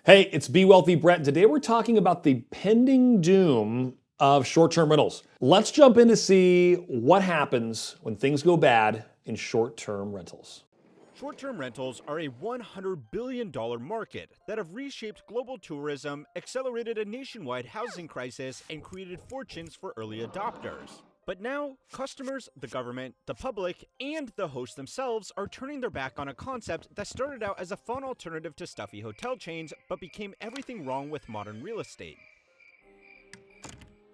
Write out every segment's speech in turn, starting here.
Hey, it's Be Wealthy Brett. Today we're talking about the pending doom of short-term rentals. Let's jump in to see what happens when things go bad in short-term rentals. Short-term rentals are a $100 billion market that have reshaped global tourism, accelerated a nationwide housing crisis, and created fortunes for early adopters. But now, customers, the government, the public, and the hosts themselves are turning their back on a concept that started out as a fun alternative to stuffy hotel chains, but became everything wrong with modern real estate.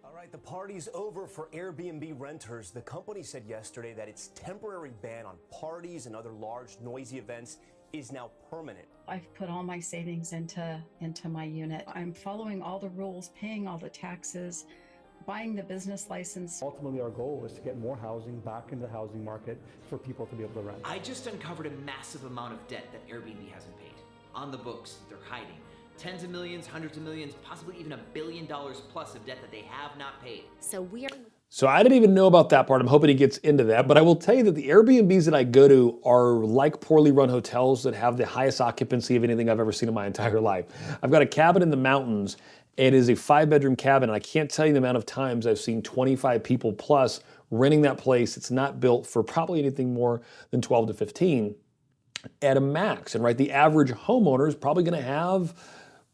All right, the party's over for Airbnb renters. The company said yesterday that its temporary ban on parties and other large, noisy events is now permanent. I've put all my savings into my unit. I'm following all the rules, paying all the taxes, buying the business license. Ultimately, our goal is to get more housing back into the housing market for people to be able to rent. I just uncovered a massive amount of debt that Airbnb hasn't paid. On the books, they're hiding. Tens of millions, hundreds of millions, possibly even $1 billion plus of debt that they have not paid. So I didn't even know about that part. I'm hoping he gets into that. But I will tell you that the Airbnbs that I go to are like poorly run hotels that have the highest occupancy of anything I've ever seen in my entire life. I've got a cabin in the mountains. It is a 5-bedroom cabin. And I can't tell you the amount of times I've seen 25 people plus renting that place. It's not built for probably anything more than 12 to 15 at a max. And right, the average homeowner is probably going to have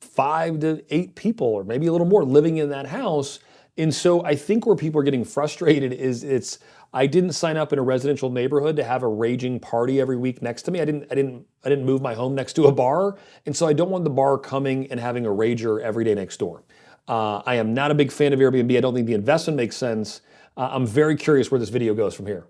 5 to 8 people or maybe a little more living in that house. And so I think where people are getting frustrated is I didn't sign up in a residential neighborhood to have a raging party every week next to me. I didn't move my home next to a bar. And so I don't want the bar coming and having a rager every day next door. I am not a big fan of Airbnb. I don't think the investment makes sense. I'm very curious where this video goes from here.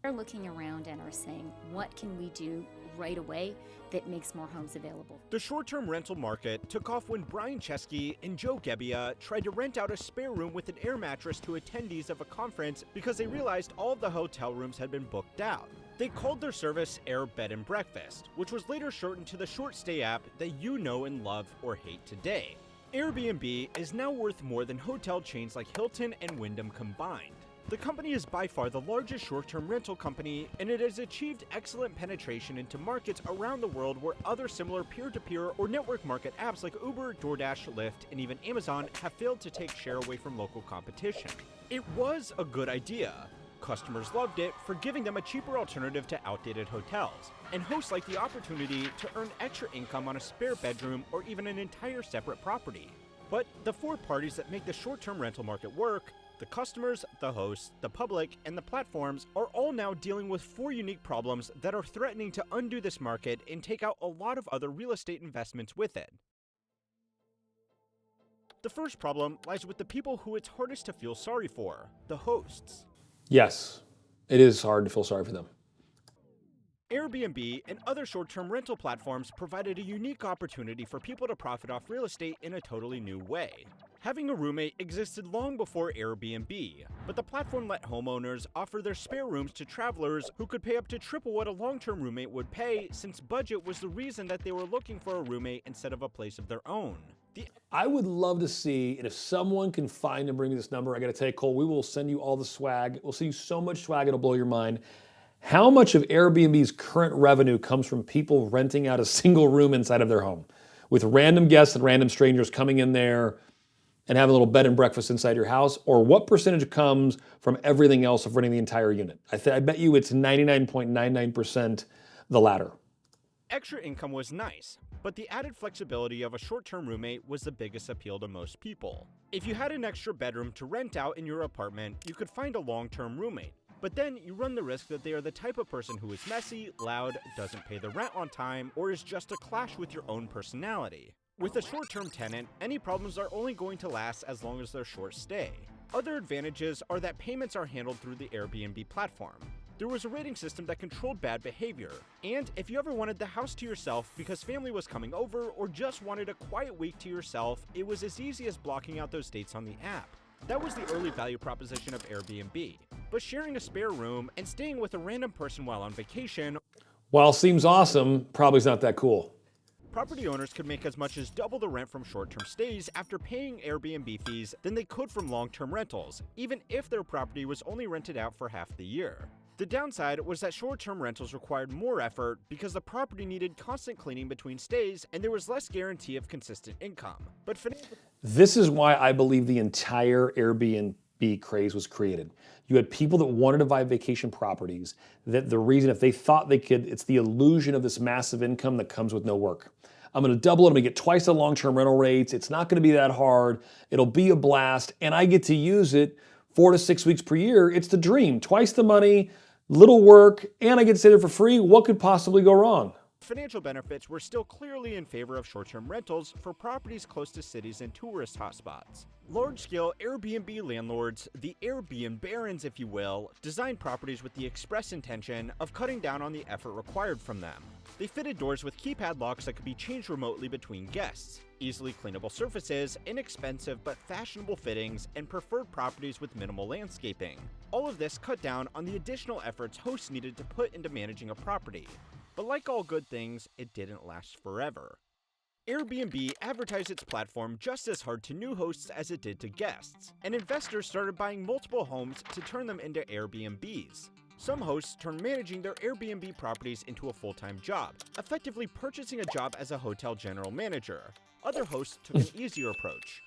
They're looking around and are saying, what can we do right away that makes more homes available? The short-term rental market took off when Brian Chesky and Joe Gebbia tried to rent out a spare room with an air mattress to attendees of a conference because they realized all of the hotel rooms had been booked out. They called their service Air Bed and Breakfast, which was later shortened to the short stay app that you know and love or hate today. Airbnb is now worth more than hotel chains like Hilton and Wyndham combined. The company is by far the largest short-term rental company, and it has achieved excellent penetration into markets around the world where other similar peer-to-peer or network market apps like Uber, DoorDash, Lyft, and even Amazon have failed to take share away from local competition. It was a good idea. Customers loved it for giving them a cheaper alternative to outdated hotels, and hosts like the opportunity to earn extra income on a spare bedroom or even an entire separate property. But the 4 parties that make the short-term rental market work, the customers, the hosts, the public, and the platforms are all now dealing with 4 unique problems that are threatening to undo this market and take out a lot of other real estate investments with it. The first problem lies with the people who it's hardest to feel sorry for, the hosts. Yes, it is hard to feel sorry for them. Airbnb and other short-term rental platforms provided a unique opportunity for people to profit off real estate in a totally new way. Having a roommate existed long before Airbnb, but the platform let homeowners offer their spare rooms to travelers who could pay up to triple what a long-term roommate would pay, since budget was the reason that they were looking for a roommate instead of a place of their own. I would love to see, and if someone can find and bring me this number, I gotta tell you, Cole, we will send you all the swag. We'll send you so much swag, it'll blow your mind. How much of Airbnb's current revenue comes from people renting out a single room inside of their home, with random guests and random strangers coming in there and having a little bed and breakfast inside your house? Or what percentage comes from everything else of renting the entire unit? I bet you it's 99.99% the latter. Extra income was nice, but the added flexibility of a short-term roommate was the biggest appeal to most people. If you had an extra bedroom to rent out in your apartment, you could find a long-term roommate. But then you run the risk that they are the type of person who is messy, loud, doesn't pay the rent on time, or is just a clash with your own personality. With a short-term tenant, any problems are only going to last as long as their short stay. Other advantages are that payments are handled through the Airbnb platform. There was a rating system that controlled bad behavior, and if you ever wanted the house to yourself because family was coming over or just wanted a quiet week to yourself, it was as easy as blocking out those dates on the app. That was the early value proposition of Airbnb. But sharing a spare room and staying with a random person while on vacation, while seems awesome, probably is not that cool. Property owners could make as much as double the rent from short-term stays after paying Airbnb fees than they could from long-term rentals, even if their property was only rented out for half the year. The downside was that short-term rentals required more effort because the property needed constant cleaning between stays and there was less guarantee of consistent income. But this is why I believe the entire Airbnb craze was created. You had people that wanted to buy vacation properties, that the reason if they thought they could, it's the illusion of this massive income that comes with no work. I'm gonna double it, I'm gonna get twice the long-term rental rates, it's not gonna be that hard, it'll be a blast, and I get to use it 4 to 6 weeks per year. It's the dream, twice the money, little work, and I get to stay there for free. What could possibly go wrong? financial benefits were still clearly in favor of short-term rentals for properties close to cities and tourist hotspots. Large-scale Airbnb landlords, the Airbnb barons if you will, designed properties with the express intention of cutting down on the effort required from them. They fitted doors with keypad locks that could be changed remotely between guests, easily cleanable surfaces, inexpensive but fashionable fittings, and preferred properties with minimal landscaping. All of this cut down on the additional efforts hosts needed to put into managing a property. But like all good things, it didn't last forever. Airbnb advertised its platform just as hard to new hosts as it did to guests, and investors started buying multiple homes to turn them into Airbnbs. Some hosts turned managing their Airbnb properties into a full-time job, effectively purchasing a job as a hotel general manager. Other hosts took an easier approach.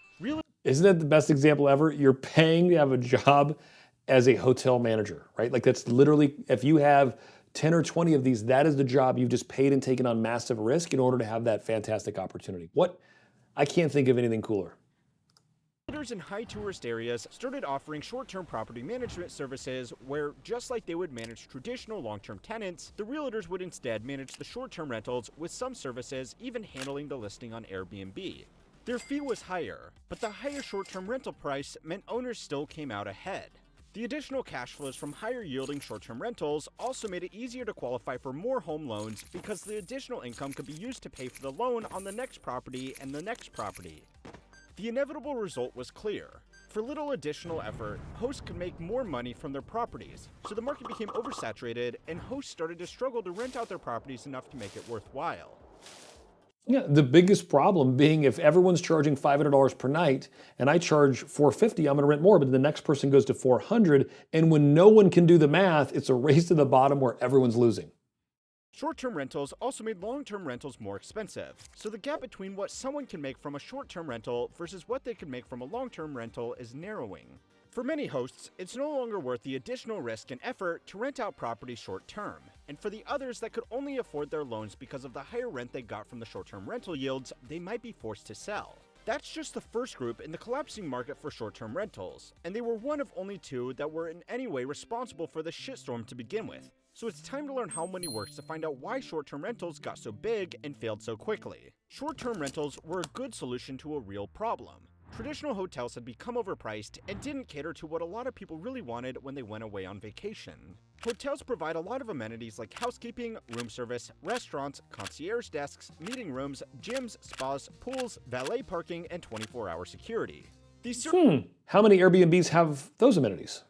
Isn't that the best example ever? You're paying to have a job as a hotel manager, right? Like that's literally, if you have 10 or 20 of these, that is the job you've just paid and taken on massive risk in order to have that fantastic opportunity. I can't think of anything cooler. Realtors in high tourist areas started offering short-term property management services where, just like they would manage traditional long-term tenants, the realtors would instead manage the short-term rentals with some services even handling the listing on Airbnb. Their fee was higher, but the higher short-term rental price meant owners still came out ahead. The additional cash flows from higher-yielding short-term rentals also made it easier to qualify for more home loans because the additional income could be used to pay for the loan on the next property and the next property. The inevitable result was clear. For little additional effort, hosts could make more money from their properties, so the market became oversaturated and hosts started to struggle to rent out their properties enough to make it worthwhile. Yeah, the biggest problem being if everyone's charging $500 per night and I charge $450, I'm going to rent more, but the next person goes to $400, and when no one can do the math, it's a race to the bottom where everyone's losing. Short-term rentals also made long-term rentals more expensive, so the gap between what someone can make from a short-term rental versus what they can make from a long-term rental is narrowing. For many hosts, it's no longer worth the additional risk and effort to rent out properties short-term, and for the others that could only afford their loans because of the higher rent they got from the short-term rental yields, they might be forced to sell. That's just the first group in the collapsing market for short-term rentals, and they were one of only two that were in any way responsible for the shitstorm to begin with. So it's time to learn how money works to find out why short-term rentals got so big and failed so quickly. Short-term rentals were a good solution to a real problem. Traditional hotels had become overpriced and didn't cater to what a lot of people really wanted when they went away on vacation. Hotels provide a lot of amenities like housekeeping, room service, restaurants, concierge desks, meeting rooms, gyms, spas, pools, valet parking, and 24-hour security. How many Airbnbs have those amenities?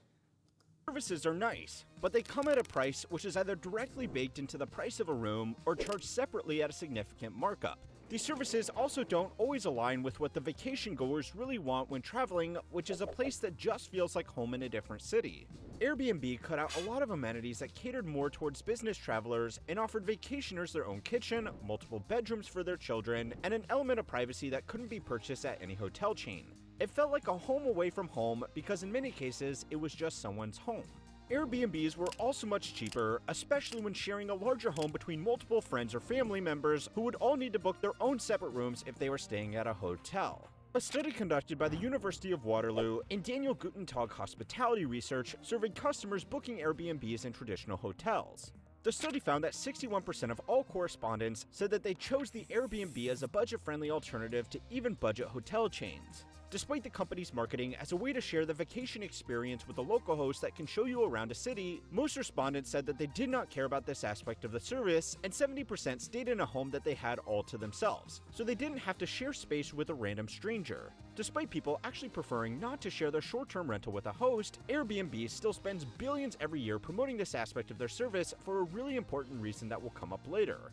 Services are nice, but they come at a price which is either directly baked into the price of a room or charged separately at a significant markup. These services also don't always align with what the vacation goers really want when traveling, which is a place that just feels like home in a different city. Airbnb cut out a lot of amenities that catered more towards business travelers and offered vacationers their own kitchen, multiple bedrooms for their children, and an element of privacy that couldn't be purchased at any hotel chain. It felt like a home away from home because in many cases, it was just someone's home. Airbnbs were also much cheaper, especially when sharing a larger home between multiple friends or family members who would all need to book their own separate rooms if they were staying at a hotel. A study conducted by the University of Waterloo and Daniel Gutentag Hospitality Research surveyed customers booking Airbnbs in traditional hotels. The study found that 61% of all correspondents said that they chose the Airbnb as a budget-friendly alternative to even budget hotel chains. Despite the company's marketing as a way to share the vacation experience with a local host that can show you around a city, most respondents said that they did not care about this aspect of the service, and 70% stayed in a home that they had all to themselves, so they didn't have to share space with a random stranger. Despite people actually preferring not to share their short-term rental with a host, Airbnb still spends billions every year promoting this aspect of their service for a really important reason that will come up later.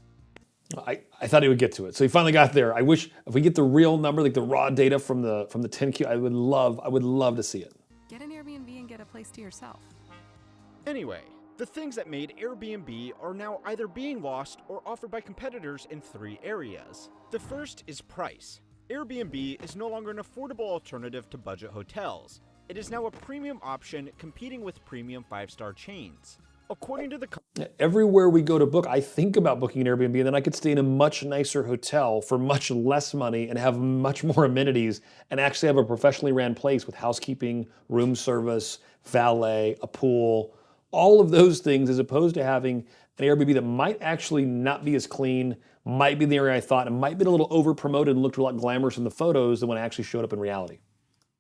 I thought he would get to it. So he finally got there. I wish if we get the real number, like the raw data from the 10Q, I would love to see it. Get an Airbnb and get a place to yourself. Anyway, The things that made Airbnb are now either being lost or offered by competitors in 3 areas. The first is price. Airbnb is no longer an affordable alternative to budget hotels. It is now a premium option competing with premium 5-star chains. According to the Everywhere we go to book, I think about booking an Airbnb, and then I could stay in a much nicer hotel for much less money and have much more amenities and actually have a professionally ran place with housekeeping, room service, valet, a pool, all of those things, as opposed to having an Airbnb that might actually not be as clean, might be the area I thought, and might be a little over promoted and looked a lot glamorous in the photos than when it actually showed up in reality.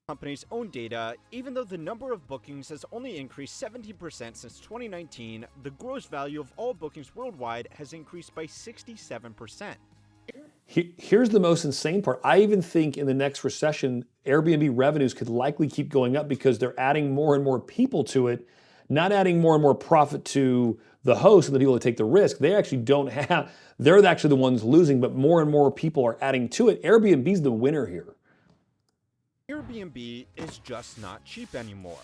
Company's own data, even though the number of bookings has only increased 17% since 2019, the gross value of all bookings worldwide has increased by 67%. Here's the most insane part. I even think in the next recession, Airbnb revenues could likely keep going up because they're adding more and more people to it, not adding more and more profit to the host and the people that take the risk. They actually don't have, they're actually the ones losing, but more and more people are adding to it. Airbnb's the winner here. Airbnb is just not cheap anymore.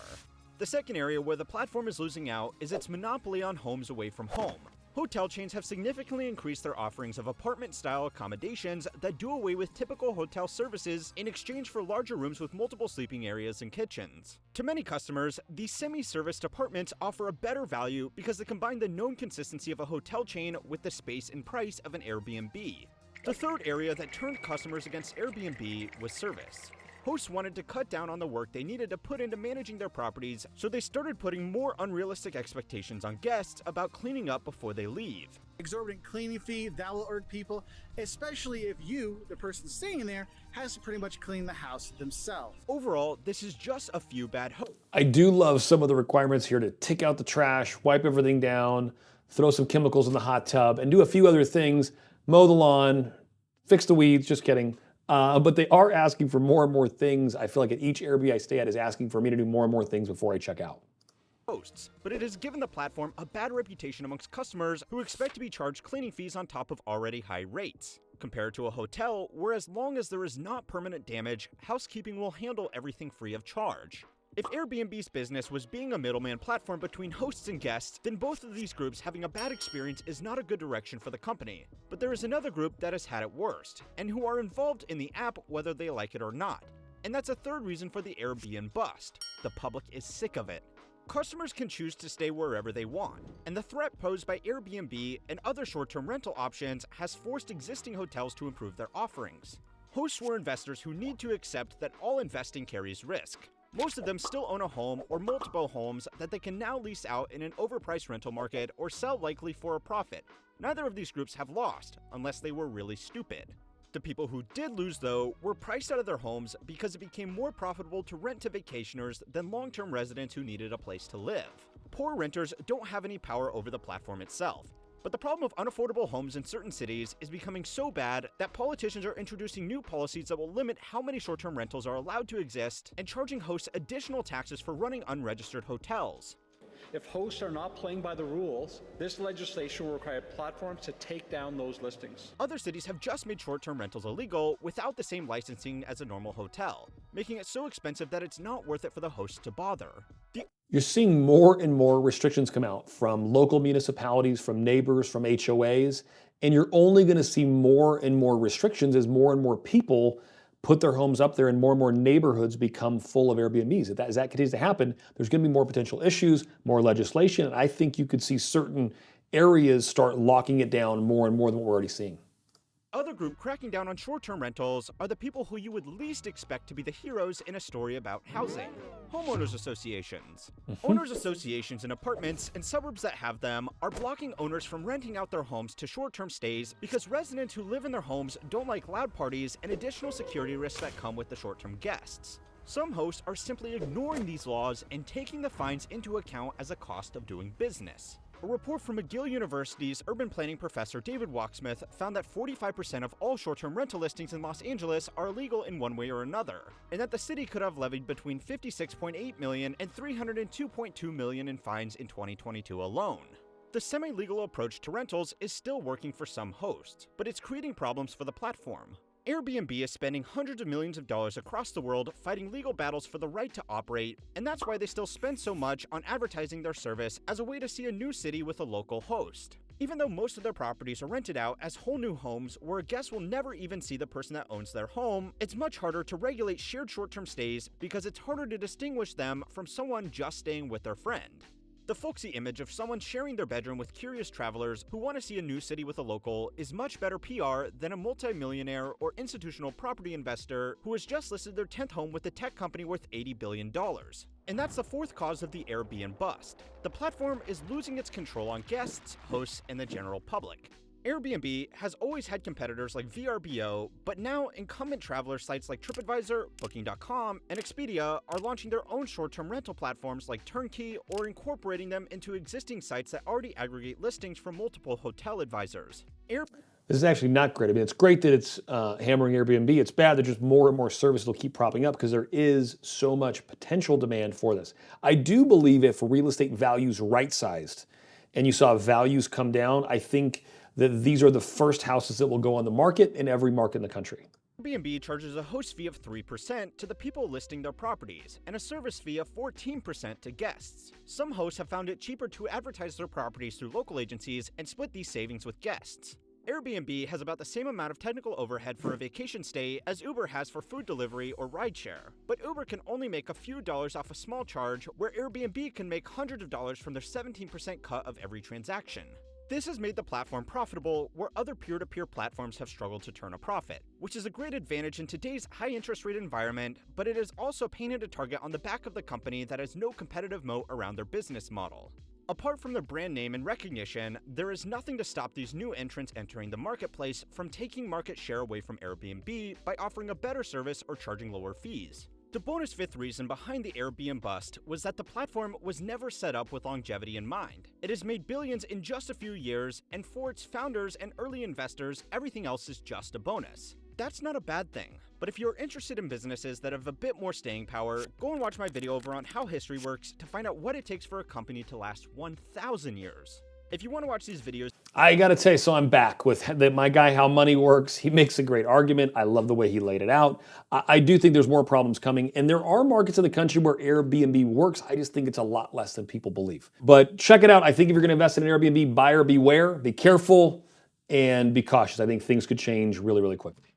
The second area where the platform is losing out is its monopoly on homes away from home. Hotel chains have significantly increased their offerings of apartment-style accommodations that do away with typical hotel services in exchange for larger rooms with multiple sleeping areas and kitchens. To many customers, these semi-serviced apartments offer a better value because they combine the known consistency of a hotel chain with the space and price of an Airbnb. The third area that turned customers against Airbnb was service. Hosts wanted to cut down on the work they needed to put into managing their properties, so they started putting more unrealistic expectations on guests about cleaning up before they leave. Exorbitant cleaning fee, that will irk people, especially if you, the person staying there, has to pretty much clean the house themselves. Overall, this is just a few bad hosts. I do love some of the requirements here to take out the trash, wipe everything down, throw some chemicals in the hot tub, and do a few other things, mow the lawn, fix the weeds, just kidding. But they are asking for more and more things. I feel like at each Airbnb I stay at is asking for me to do more and more things before I check out. Hosts, but it has given the platform a bad reputation amongst customers who expect to be charged cleaning fees on top of already high rates. Compared to a hotel, where as long as there is not permanent damage, housekeeping will handle everything free of charge. If Airbnb's business was being a middleman platform between hosts and guests, then both of these groups having a bad experience is not a good direction for the company. But there is another group that has had it worst, and who are involved in the app whether they like it or not. And that's a third reason for the Airbnb bust. The public is sick of it. Customers can choose to stay wherever they want, and the threat posed by Airbnb and other short-term rental options has forced existing hotels to improve their offerings. Hosts were investors who need to accept that all investing carries risk. Most of them still own a home or multiple homes that they can now lease out in an overpriced rental market or sell likely for a profit. Neither of these groups have lost, unless they were really stupid. The people who did lose, though, were priced out of their homes because it became more profitable to rent to vacationers than long-term residents who needed a place to live. Poor renters don't have any power over the platform itself. But the problem of unaffordable homes in certain cities is becoming so bad that politicians are introducing new policies that will limit how many short-term rentals are allowed to exist and charging hosts additional taxes for running unregistered hotels. If hosts are not playing by the rules, this legislation will require platforms to take down those listings. Other cities have just made short-term rentals illegal without the same licensing as a normal hotel, making it so expensive that it's not worth it for the hosts to bother. You're seeing more and more restrictions come out from local municipalities, from neighbors, from HOAs, and you're only going to see more and more restrictions as more and more people put their homes up there and more neighborhoods become full of Airbnbs. As that continues to happen, there's going to be more potential issues, more legislation, and I think you could see certain areas start locking it down more and more than what we're already seeing. Other group cracking down on short-term rentals are the people who you would least expect to be the heroes in a story about housing. Homeowners associations. Owners associations in apartments and suburbs that have them are blocking owners from renting out their homes to short-term stays because residents who live in their homes don't like loud parties and additional security risks that come with the short-term guests. Some hosts are simply ignoring these laws and taking the fines into account as a cost of doing business. A report from McGill University's urban planning professor David Walksmith found that 45% of all short-term rental listings in Los Angeles are illegal in one way or another, and that the city could have levied between $56.8 million and $302.2 million in fines in 2022 alone. The semi-legal approach to rentals is still working for some hosts, but it's creating problems for the platform. Airbnb is spending hundreds of millions of dollars across the world fighting legal battles for the right to operate, and that's why they still spend so much on advertising their service as a way to see a new city with a local host. Even though most of their properties are rented out as whole new homes where a guest will never even see the person that owns their home, it's much harder to regulate shared short-term stays because it's harder to distinguish them from someone just staying with their friend. The folksy image of someone sharing their bedroom with curious travelers who want to see a new city with a local is much better PR than a multi-millionaire or institutional property investor who has just listed their 10th home with a tech company worth $80 billion. And that's the fourth cause of the Airbnb bust. The platform is losing its control on guests, hosts, and the general public. Airbnb has always had competitors like VRBO, but now incumbent traveler sites like TripAdvisor, Booking.com, and Expedia are launching their own short-term rental platforms like Turnkey or incorporating them into existing sites that already aggregate listings from multiple hotel advisors. This is actually not great. I mean, it's great that it's hammering Airbnb. It's bad that just more and more services will keep propping up because there is so much potential demand for this. I do believe if real estate values right-sized and you saw values come down, I think that these are the first houses that will go on the market in every market in the country. Airbnb charges a host fee of 3% to the people listing their properties and a service fee of 14% to guests. Some hosts have found it cheaper to advertise their properties through local agencies and split these savings with guests. Airbnb has about the same amount of technical overhead for a vacation stay as Uber has for food delivery or rideshare, but Uber can only make a few dollars off a small charge, where Airbnb can make hundreds of dollars from their 17% cut of every transaction. This has made the platform profitable where other peer-to-peer platforms have struggled to turn a profit, which is a great advantage in today's high interest rate environment, but it is also painted a target on the back of the company that has no competitive moat around their business model. Apart from their brand name and recognition, there is nothing to stop these new entrants entering the marketplace from taking market share away from Airbnb by offering a better service or charging lower fees. The bonus fifth reason behind the Airbnb bust was that the platform was never set up with longevity in mind. It has made billions in just a few years, and for its founders and early investors, everything else is just a bonus. That's not a bad thing, but if you're interested in businesses that have a bit more staying power, go and watch my video over on how history works to find out what it takes for a company to last 1,000 years. If you want to watch these videos, I gotta tell you, so I'm back with my guy, How Money Works. He makes a great argument. I love the way he laid it out. I do think there's more problems coming, and there are markets in the country where Airbnb works. I just think it's a lot less than people believe. But check it out. I think if you're gonna invest in an Airbnb, buyer beware, be careful, and be cautious. I think things could change really, really quickly.